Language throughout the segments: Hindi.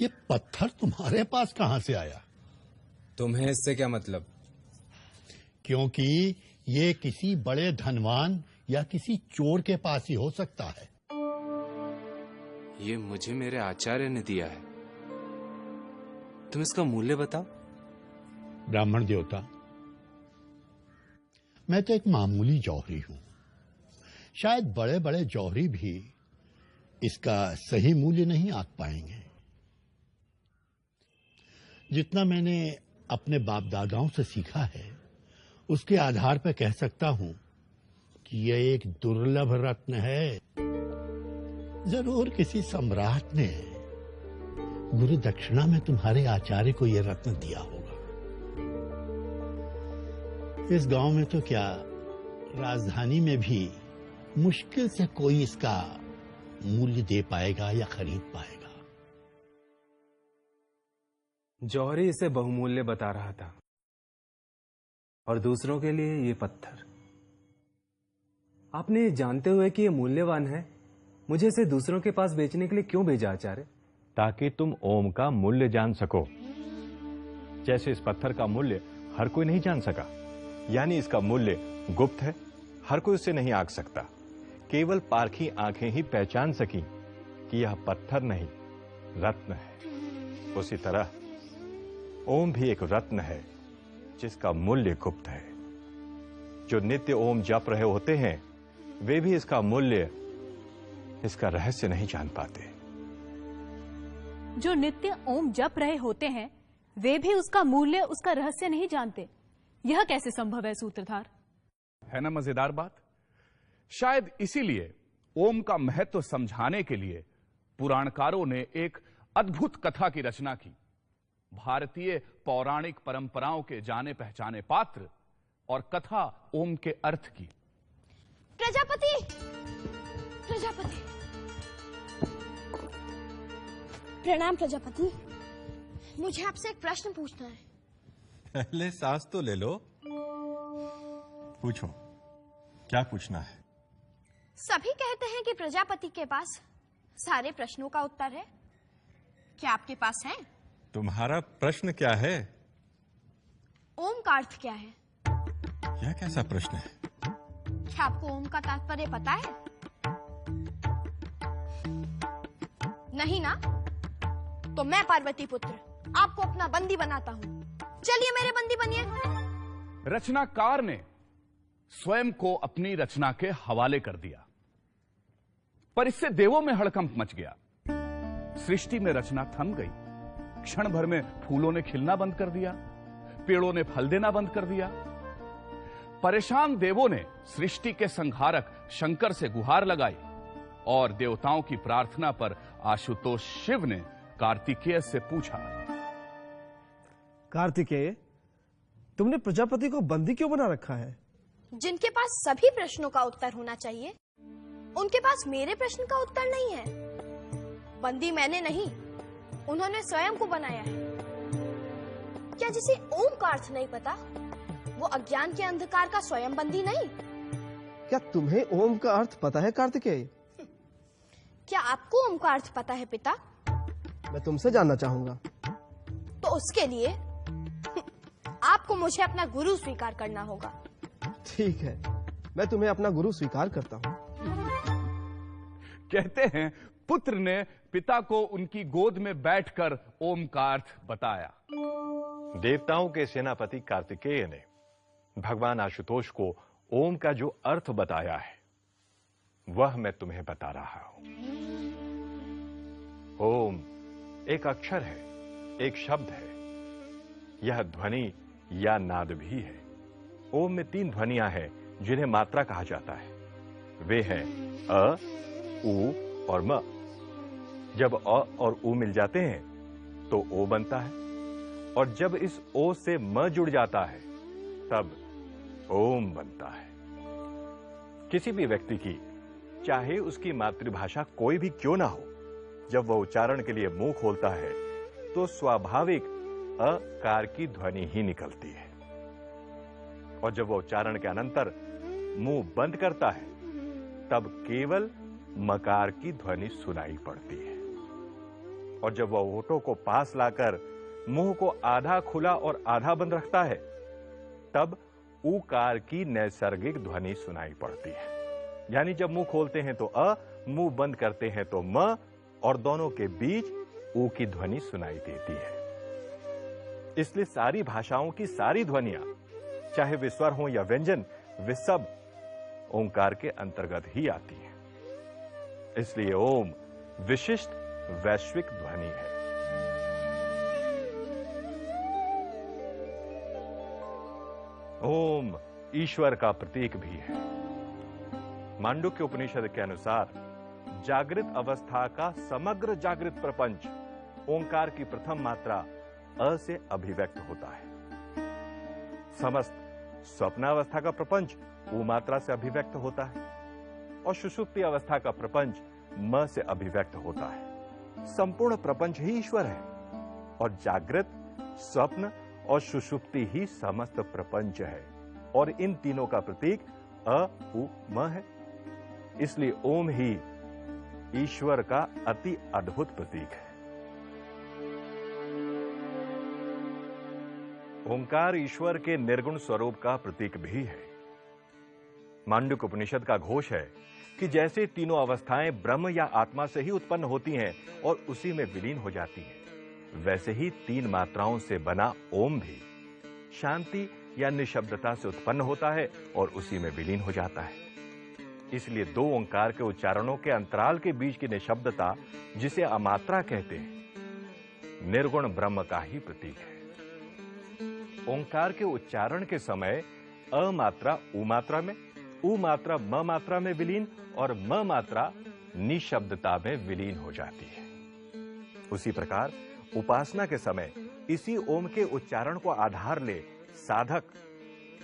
ये पत्थर तुम्हारे पास कहां से आया? तुम्हें इससे क्या मतलब? क्योंकि ये किसी बड़े धनवान या किसी चोर के पास ही हो सकता है। ये मुझे मेरे आचार्य ने दिया है। तुम इसका मूल्य बताओ। ब्राह्मण देवता, मैं तो एक मामूली जौहरी हूं। शायद बड़े बड़े जौहरी भी इसका सही मूल्य नहीं आंक पाएंगे। जितना मैंने अपने बाप दादाओं से सीखा है, उसके आधार पर कह सकता हूं कि यह एक दुर्लभ रत्न है। जरूर किसी सम्राट ने गुरु दक्षिणा में तुम्हारे आचार्य को यह रत्न दिया होगा। इस गांव में तो क्या, राजधानी में भी मुश्किल से कोई इसका मूल्य दे पाएगा या खरीद पाएगा। जौहरी इसे बहुमूल्य बता रहा था, और दूसरों के लिए ये पत्थर। आपने जानते हुए कि ये मूल्यवान है, मुझे इसे दूसरों के पास बेचने के लिए क्यों भेजा आचार्य? ताकि तुम ओम का मूल्य जान सको। जैसे इस पत्थर का मूल्य हर कोई नहीं जान सका, यानी इसका मूल्य गुप्त है, हर कोई उसे नहीं आंक सकता। केवल पारखी आंखें ही पहचान सकी कि यह पत्थर नहीं, रत्न है। उसी तरह ओम भी एक रत्न है जिसका मूल्य गुप्त है। जो नित्य ओम जप रहे होते हैं, वे भी इसका मूल्य, इसका रहस्य नहीं जान पाते। जो नित्य ओम जप रहे होते हैं, वे भी उसका मूल्य, उसका रहस्य नहीं जानते। यह कैसे संभव है सूत्रधार? है ना मजेदार बात? शायद इसीलिए ओम का महत्व समझाने के लिए पुराणकारों ने एक अद्भुत कथा की रचना की। भारतीय पौराणिक परंपराओं के जाने पहचाने पात्र और कथा ओम के अर्थ की। प्रजापति, प्रजापति, प्रणाम प्रजापति। मुझे आपसे एक प्रश्न पूछना है। पहले सांस तो ले लो। पूछो, क्या पूछना है? सभी कहते हैं कि प्रजापति के पास सारे प्रश्नों का उत्तर है। क्या आपके पास है? तुम्हारा प्रश्न क्या है? ओम का अर्थ क्या है? यह कैसा प्रश्न है? क्या आपको ओम का तात्पर्य पता है? नहीं ना? तो मैं पार्वती पुत्र आपको अपना बंदी बनाता हूं। चलिए मेरे बंदी बनिए। रचनाकार ने स्वयं को अपनी रचना के हवाले कर दिया, पर इससे देवों में हड़कंप मच गया। सृष्टि में रचना थम गई। क्षण भर में फूलों ने खिलना बंद कर दिया, पेड़ों ने फल देना बंद कर दिया। परेशान देवों ने सृष्टि के संहारक शंकर से गुहार लगाई, और देवताओं की प्रार्थना पर आशुतोष शिव ने कार्तिकेय से पूछा, कार्तिकेय, तुमने प्रजापति को बंदी क्यों बना रखा है? जिनके पास सभी प्रश्नों का उत्तर होना चाहिए, उनके पास मेरे प्रश्न का उत्तर नहीं है। बंदी मैंने नहीं, उन्होंने स्वयं को बनाया है। क्या जिसे ओम का अर्थ नहीं पता, वो अज्ञान के अंधकार का स्वयं बंदी नहीं? क्या तुम्हें ओम का अर्थ पता है कार्तिकेय? क्या आपको ओम का अर्थ पता है पिता? मैं तुमसे जानना चाहूंगा। तो उसके लिए आपको मुझे अपना गुरु स्वीकार करना होगा। ठीक है, मैं तुम्हें अपना गुरु स्वीकार करता हूं। कहते हैं पुत्र ने पिता को उनकी गोद में बैठकर ओम का अर्थ बताया। देवताओं के सेनापति कार्तिकेय ने भगवान आशुतोष को ओम का जो अर्थ बताया है, वह मैं तुम्हें बता रहा हूं। ओम एक अक्षर है, एक शब्द है। यह ध्वनि या नाद भी है। ओम में 3 ध्वनियां हैं जिन्हें मात्रा कहा जाता है। वे हैं अ, उ और म। जब अ और उ मिल जाते हैं तो ओ बनता है, और जब इस ओ से म जुड़ जाता है तब ओम बनता है। किसी भी व्यक्ति की, चाहे उसकी मातृभाषा कोई भी क्यों ना हो, जब वह उच्चारण के लिए मुंह खोलता है तो स्वाभाविक अकार की ध्वनि ही निकलती है, और जब वह उच्चारण के अनंतर मुंह बंद करता है तब केवल मकार की ध्वनि सुनाई पड़ती है। और जब वह ओटों को पास लाकर मुंह को आधा खुला और आधा बंद रखता है, तब ऊकार की नैसर्गिक ध्वनि सुनाई पड़ती है। यानी जब मुंह खोलते हैं तो अ, मुंह बंद करते हैं तो म, और दोनों के बीच ऊ की ध्वनि सुनाई देती है। इसलिए सारी भाषाओं की सारी ध्वनियां, चाहे वे स्वर हों या व्यंजन, वे सब ओंकार के अंतर्गत ही आती हैं। इसलिए ओम विशिष्ट वैश्विक ध्वनि है। ओम ईश्वर का प्रतीक भी है। मांडुक्य उपनिषद के अनुसार जागृत अवस्था का समग्र जागृत प्रपंच ओंकार की प्रथम मात्रा अ से अभिव्यक्त होता है। समस्त स्वप्नावस्था का प्रपंच ऊ मात्रा से अभिव्यक्त होता है और सुषुप्ति अवस्था का प्रपंच म से अभिव्यक्त होता है। संपूर्ण प्रपंच ही ईश्वर है और जागृत, स्वप्न और सुषुप्ति ही समस्त प्रपंच है, और इन तीनों का प्रतीक अ, उ, म है। इसलिए ओम ही ईश्वर का अति अद्भुत प्रतीक है। ओंकार ईश्वर के निर्गुण स्वरूप का प्रतीक भी है। मांडुक्य उपनिषद का घोष है कि जैसे तीनों अवस्थाएं ब्रह्म या आत्मा से ही उत्पन्न होती हैं और उसी में विलीन हो जाती हैं, वैसे ही तीन मात्राओं से बना ओम भी शांति या निशब्दता से उत्पन्न होता है और उसी में विलीन हो जाता है। इसलिए दो ओंकार के उच्चारणों के अंतराल के बीच की निशब्दता, जिसे अमात्रा कहते हैं, निर्गुण ब्रह्म का ही प्रतीक है। ओंकार के उच्चारण के समय अ मात्रा उ मात्रा में, उ मात्रा म मात्रा में विलीन और म मात्रा निशब्दता में विलीन हो जाती है। उसी प्रकार उपासना के समय इसी ओम के उच्चारण को आधार ले साधक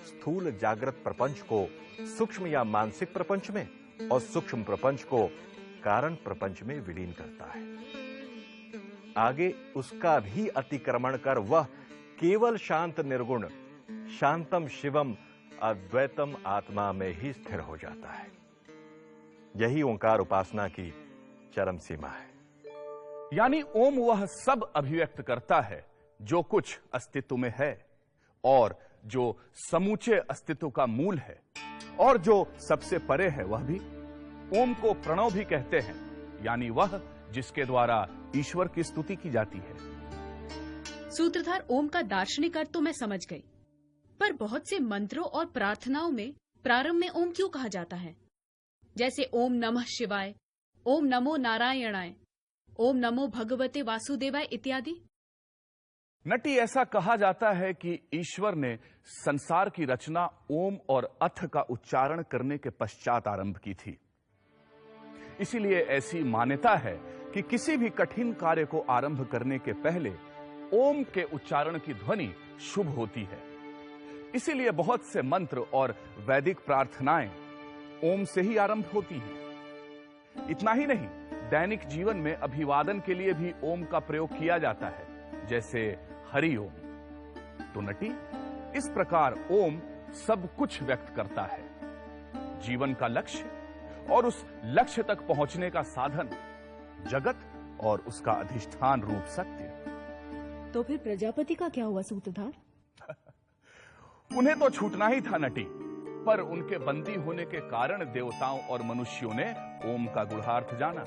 स्थूल जागृत प्रपंच को सूक्ष्म या मानसिक प्रपंच में और सूक्ष्म प्रपंच को कारण प्रपंच में विलीन करता है। आगे उसका भी अतिक्रमण कर वह केवल शांत निर्गुण शांतम शिवम अद्वैतम आत्मा में ही स्थिर हो जाता है। यही ओंकार उपासना की चरम सीमा है। यानी ओम वह सब अभिव्यक्त करता है जो कुछ अस्तित्व में है और जो समूचे अस्तित्व का मूल है, और जो सबसे परे है वह भी। ओम को प्रणव भी कहते हैं, यानी वह जिसके द्वारा ईश्वर की स्तुति की जाती है। सूत्रधार ओम का दार्शनिक अर्थ तो मैं समझ गई, पर बहुत से मंत्रों और प्रार्थनाओं में प्रारंभ में ओम क्यों कहा जाता है? जैसे ओम नमः शिवाय, ओम नमो नारायणाय, ओम नमो भगवते वासुदेवाय इत्यादि। नटी, ऐसा कहा जाता है कि ईश्वर ने संसार की रचना ओम और अथ का उच्चारण करने के पश्चात आरंभ की थी। इसीलिए ऐसी मान्यता है कि किसी भी कठिन कार्य को आरंभ करने के पहले ओम के उच्चारण की ध्वनि शुभ होती है। इसीलिए बहुत से मंत्र और वैदिक प्रार्थनाएं ओम से ही आरंभ होती हैं। इतना ही नहीं, दैनिक जीवन में अभिवादन के लिए भी ओम का प्रयोग किया जाता है, जैसे हरि ओम। तो नटी, इस प्रकार ओम सब कुछ व्यक्त करता है, जीवन का लक्ष्य और उस लक्ष्य तक पहुंचने का साधन, जगत और उसका अधिष्ठान रूप सत्य। तो फिर प्रजापति का क्या हुआ सूत्रधार? उन्हें तो छूटना ही था नटी, पर उनके बंदी होने के कारण देवताओं और मनुष्यों ने ओम का गूढ़ार्थ जाना।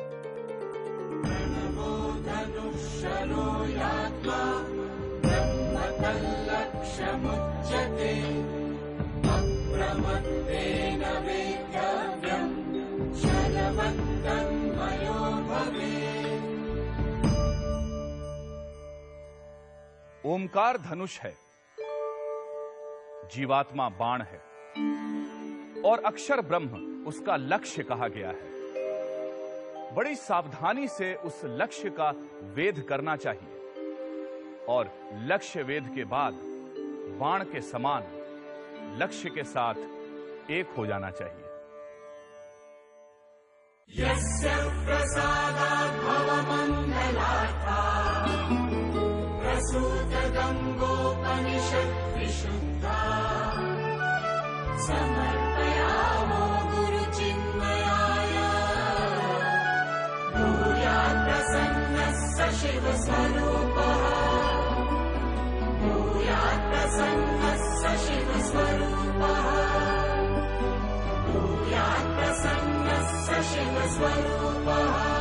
ओमकार धनुष है, जीवात्मा बाण है और अक्षर ब्रह्म उसका लक्ष्य कहा गया है। बड़ी सावधानी से उस लक्ष्य का वेध करना चाहिए और लक्ष्य वेध के बाद बाण के समान लक्ष्य के साथ एक हो जाना चाहिए। यस्य प्रसादात् भवमङ्गलार्था प्रसूतगं गोपनिषत् विशुद्धा समर्पयामो गुरुचिन्मयाय भूयात् प्रसन्नः स शिवः शिवस्वरूपः भूयात् प्रसन्नः स शिवस्वरूपः भूयात् प्रसन्नः स शिवस्वरूपः